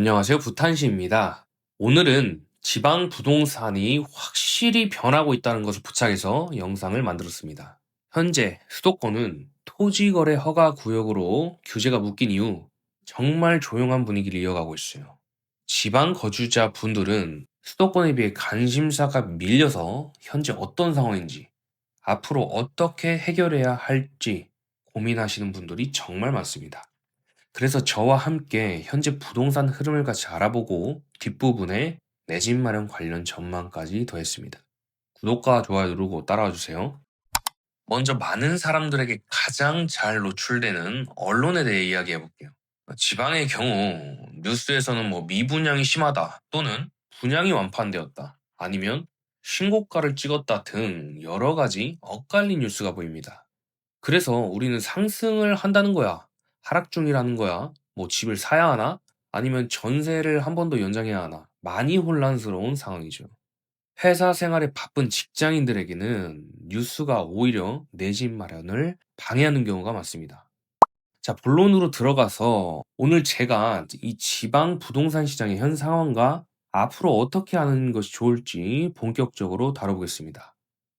안녕하세요. 부탄시입니다. 오늘은 지방 부동산이 확실히 변하고 있다는 것을 포착해서 영상을 만들었습니다. 현재 수도권은 토지거래 허가 구역으로 규제가 묶인 이후 정말 조용한 분위기를 이어가고 있어요. 지방 거주자 분들은 수도권에 비해 관심사가 밀려서 현재 어떤 상황인지, 앞으로 어떻게 해결해야 할지 고민하시는 분들이 정말 많습니다. 그래서 저와 함께 현재 부동산 흐름을 같이 알아보고 뒷부분에 내 집 마련 관련 전망까지 더했습니다. 구독과 좋아요 누르고 따라와 주세요. 먼저 많은 사람들에게 가장 잘 노출되는 언론에 대해 이야기해 볼게요. 지방의 경우 뉴스에서는 미분양이 심하다 또는 분양이 완판되었다 아니면 신고가를 찍었다 등 여러 가지 엇갈린 뉴스가 보입니다. 그래서 우리는 상승을 한다는 거야, 하락 중이라는 거야, 집을 사야 하나? 아니면 전세를 한 번 더 연장해야 하나? 많이 혼란스러운 상황이죠. 회사 생활에 바쁜 직장인들에게는 뉴스가 오히려 내 집 마련을 방해하는 경우가 많습니다. 자, 본론으로 들어가서 오늘 제가 이 지방 부동산 시장의 현 상황과 앞으로 어떻게 하는 것이 좋을지 본격적으로 다뤄보겠습니다.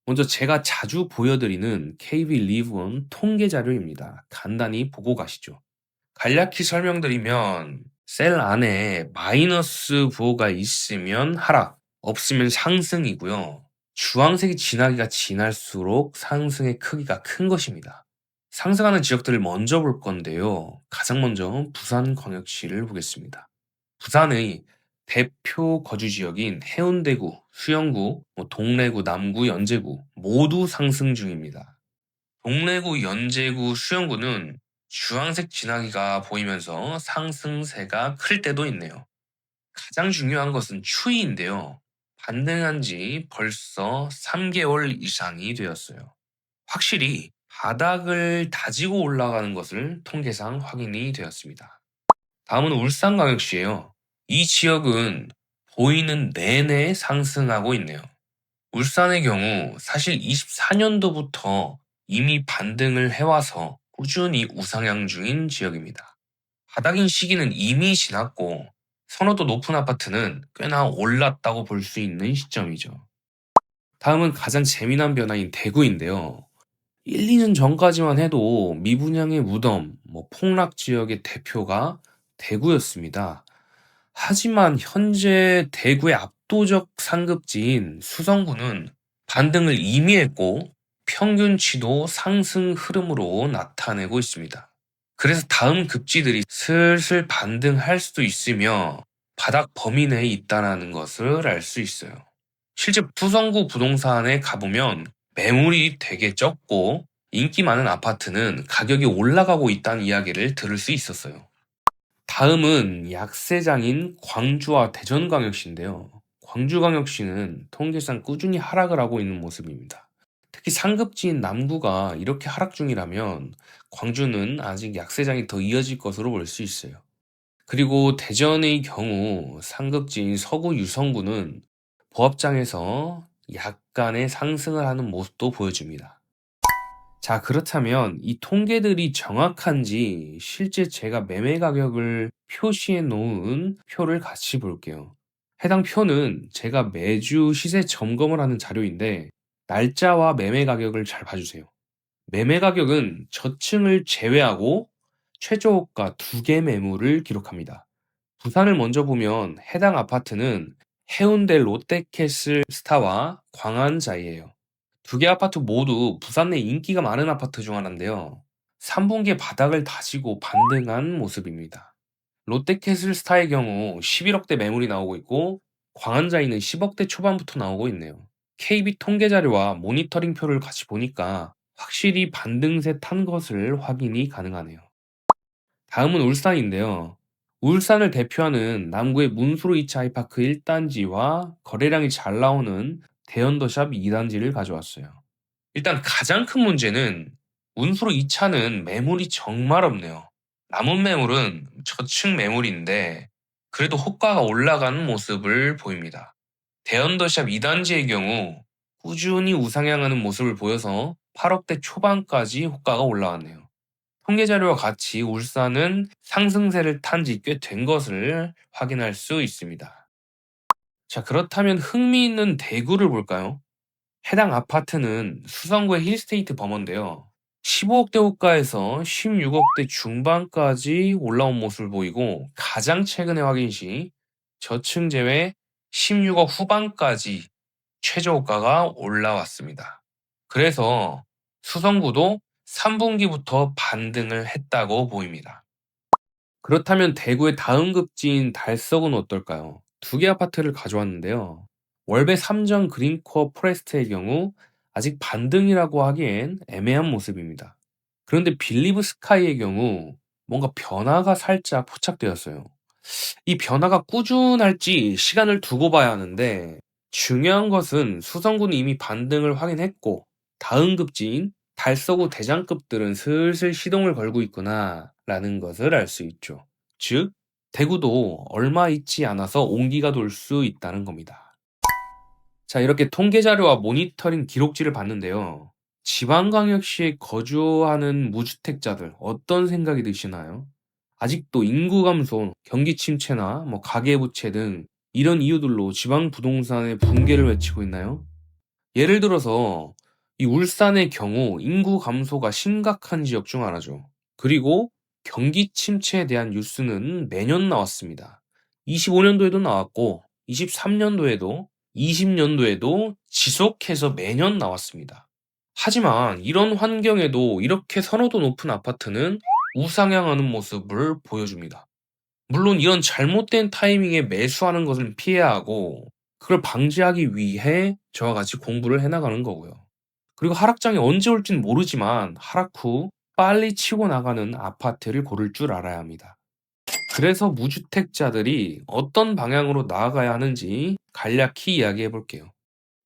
먼저 제가 자주 보여드리는 KB 리브원 통계 자료입니다. 간단히 보고 가시죠. 간략히 설명드리면 셀 안에 마이너스 부호가 있으면 하락, 없으면 상승이고요. 주황색이 지나기가 지날수록 상승의 크기가 큰 것입니다. 상승하는 지역들을 먼저 볼 건데요. 가장 먼저 부산광역시를 보겠습니다. 부산의 대표 거주 지역인 해운대구, 수영구, 동래구, 남구, 연제구 모두 상승 중입니다. 동래구, 연제구, 수영구는 주황색 진하기가 보이면서 상승세가 클 때도 있네요. 가장 중요한 것은 추이인데요. 반등한 지 벌써 3개월 이상이 되었어요. 확실히 바닥을 다지고 올라가는 것을 통계상 확인이 되었습니다. 다음은 울산광역시예요. 이 지역은 보이는 내내 상승하고 있네요. 울산의 경우 사실 24년도부터 이미 반등을 해와서 꾸준히 우상향 중인 지역입니다. 바닥인 시기는 이미 지났고 선호도 높은 아파트는 꽤나 올랐다고 볼 수 있는 시점이죠. 다음은 가장 재미난 변화인 대구인데요. 1, 2년 전까지만 해도 미분양의 무덤, 폭락 지역의 대표가 대구였습니다. 하지만 현재 대구의 압도적 상급지인 수성구는 반등을 이미 했고 평균치도 상승 흐름으로 나타내고 있습니다. 그래서 다음 급지들이 슬슬 반등할 수도 있으며 바닥 범위 내에 있다는 것을 알 수 있어요. 실제 수성구 부동산에 가보면 매물이 되게 적고 인기 많은 아파트는 가격이 올라가고 있다는 이야기를 들을 수 있었어요. 다음은 약세장인 광주와 대전광역시인데요. 광주광역시는 통계상 꾸준히 하락을 하고 있는 모습입니다. 특히 상급지인 남구가 이렇게 하락 중이라면 광주는 아직 약세장이 더 이어질 것으로 볼 수 있어요. 그리고 대전의 경우 상급지인 서구 유성구는 보합장에서 약간의 상승을 하는 모습도 보여줍니다. 자, 그렇다면 이 통계들이 정확한지 실제 제가 매매 가격을 표시해 놓은 표를 같이 볼게요. 해당 표는 제가 매주 시세 점검을 하는 자료인데 날짜와 매매 가격을 잘 봐주세요. 매매 가격은 저층을 제외하고 최저호가 2개 매물을 기록합니다. 부산을 먼저 보면 해당 아파트는 해운대 롯데캐슬 스타와 광안자이예요. 2개 아파트 모두 부산 내 인기가 많은 아파트 중 하나인데요. 3분기에 바닥을 다지고 반등한 모습입니다. 롯데캐슬 스타의 경우 11억대 매물이 나오고 있고 광안자이는 10억대 초반부터 나오고 있네요. KB 통계 자료와 모니터링표를 같이 보니까 확실히 반등세 탄 것을 확인이 가능하네요. 다음은 울산인데요. 울산을 대표하는 남구의 문수로 2차 아이파크 1단지와 거래량이 잘 나오는 대연더샵 2단지를 가져왔어요. 일단 가장 큰 문제는 문수로 2차는 매물이 정말 없네요. 남은 매물은 저층 매물인데 그래도 호가가 올라가는 모습을 보입니다. 대연더샵 2단지의 경우 꾸준히 우상향하는 모습을 보여서 8억대 초반까지 호가가 올라왔네요. 통계 자료와 같이 울산은 상승세를 탄 지 꽤 된 것을 확인할 수 있습니다. 자, 그렇다면 흥미있는 대구를 볼까요? 해당 아파트는 수성구의 힐스테이트 범어인데요. 15억대 호가에서 16억대 중반까지 올라온 모습을 보이고, 가장 최근에 확인 시 저층 제외 16억 후반까지 최저 호가가 올라왔습니다. 그래서 수성구도 3분기부터 반등을 했다고 보입니다. 그렇다면 대구의 다음 급지인 달석은 어떨까요? 두 개 아파트를 가져왔는데요. 월배 3정 그린코어 포레스트의 경우 아직 반등이라고 하기엔 애매한 모습입니다. 그런데 빌리브 스카이의 경우 뭔가 변화가 살짝 포착되었어요. 이 변화가 꾸준할지 시간을 두고 봐야 하는데, 중요한 것은 수성구는 이미 반등을 확인했고 다음 급지인 달서구 대장급들은 슬슬 시동을 걸고 있구나 라는 것을 알 수 있죠. 즉, 대구도 얼마 있지 않아서 온기가 돌 수 있다는 겁니다. 자, 이렇게 통계 자료와 모니터링 기록지를 봤는데요. 지방광역시에 거주하는 무주택자들 어떤 생각이 드시나요? 아직도 인구 감소, 경기 침체나 가계부채 등 이런 이유들로 지방 부동산의 붕괴를 외치고 있나요? 예를 들어서 이 울산의 경우 인구 감소가 심각한 지역 중 하나죠. 그리고 경기 침체에 대한 뉴스는 매년 나왔습니다. 25년도에도 나왔고 23년도에도 20년도에도 지속해서 매년 나왔습니다. 하지만 이런 환경에도 이렇게 선호도 높은 아파트는 우상향하는 모습을 보여줍니다. 물론 이런 잘못된 타이밍에 매수하는 것을 피해야 하고, 그걸 방지하기 위해 저와 같이 공부를 해나가는 거고요. 그리고 하락장이 언제 올진 모르지만 하락 후 빨리 치고 나가는 아파트를 고를 줄 알아야 합니다. 그래서 무주택자들이 어떤 방향으로 나아가야 하는지 간략히 이야기해 볼게요.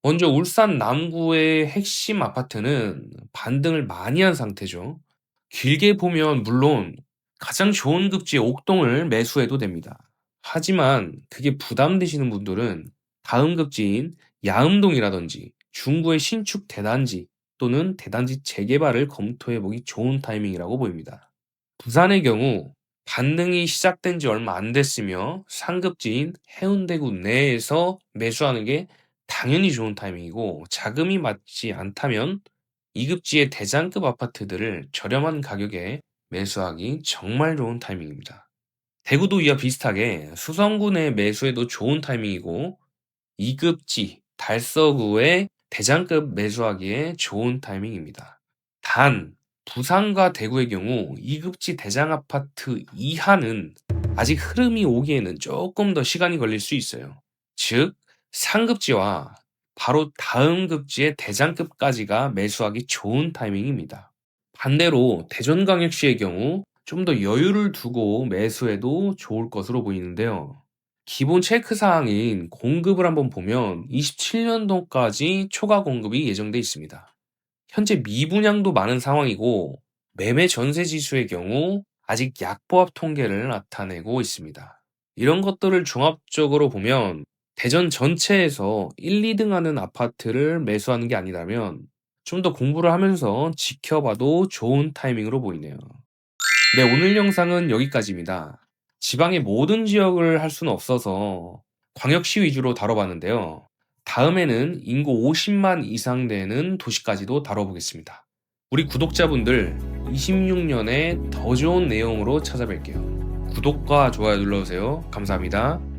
먼저 울산 남구의 핵심 아파트는 반등을 많이 한 상태죠. 길게 보면 물론 가장 좋은 급지의 옥동을 매수해도 됩니다. 하지만 그게 부담되시는 분들은 다음 급지인 야음동이라든지 중구의 신축 대단지 또는 대단지 재개발을 검토해보기 좋은 타이밍이라고 보입니다. 부산의 경우 반등이 시작된 지 얼마 안 됐으며 상급지인 해운대구 내에서 매수하는 게 당연히 좋은 타이밍이고, 자금이 맞지 않다면 2급지의 대장급 아파트들을 저렴한 가격에 매수하기 정말 좋은 타이밍입니다. 대구도 이와 비슷하게 수성구내 매수에도 좋은 타이밍이고, 2급지 달서구에 대장급 매수하기에 좋은 타이밍입니다. 단, 부산과 대구의 경우 2급지 대장 아파트 이하는 아직 흐름이 오기에는 조금 더 시간이 걸릴 수 있어요. 즉, 상급지와 바로 다음 급지의 대장급까지가 매수하기 좋은 타이밍입니다. 반대로 대전광역시의 경우 좀 더 여유를 두고 매수해도 좋을 것으로 보이는데요. 기본 체크 사항인 공급을 한번 보면 27년도까지 초과 공급이 예정돼 있습니다. 현재 미분양도 많은 상황이고, 매매 전세 지수의 경우 아직 약보합 통계를 나타내고 있습니다. 이런 것들을 종합적으로 보면 대전 전체에서 1, 2등 하는 아파트를 매수하는 게 아니라면 좀 더 공부를 하면서 지켜봐도 좋은 타이밍으로 보이네요. 네, 오늘 영상은 여기까지입니다. 지방의 모든 지역을 할 수는 없어서 광역시 위주로 다뤄봤는데요. 다음에는 인구 50만 이상 되는 도시까지도 다뤄보겠습니다. 우리 구독자분들 26년에 더 좋은 내용으로 찾아뵐게요. 구독과 좋아요 눌러주세요. 감사합니다.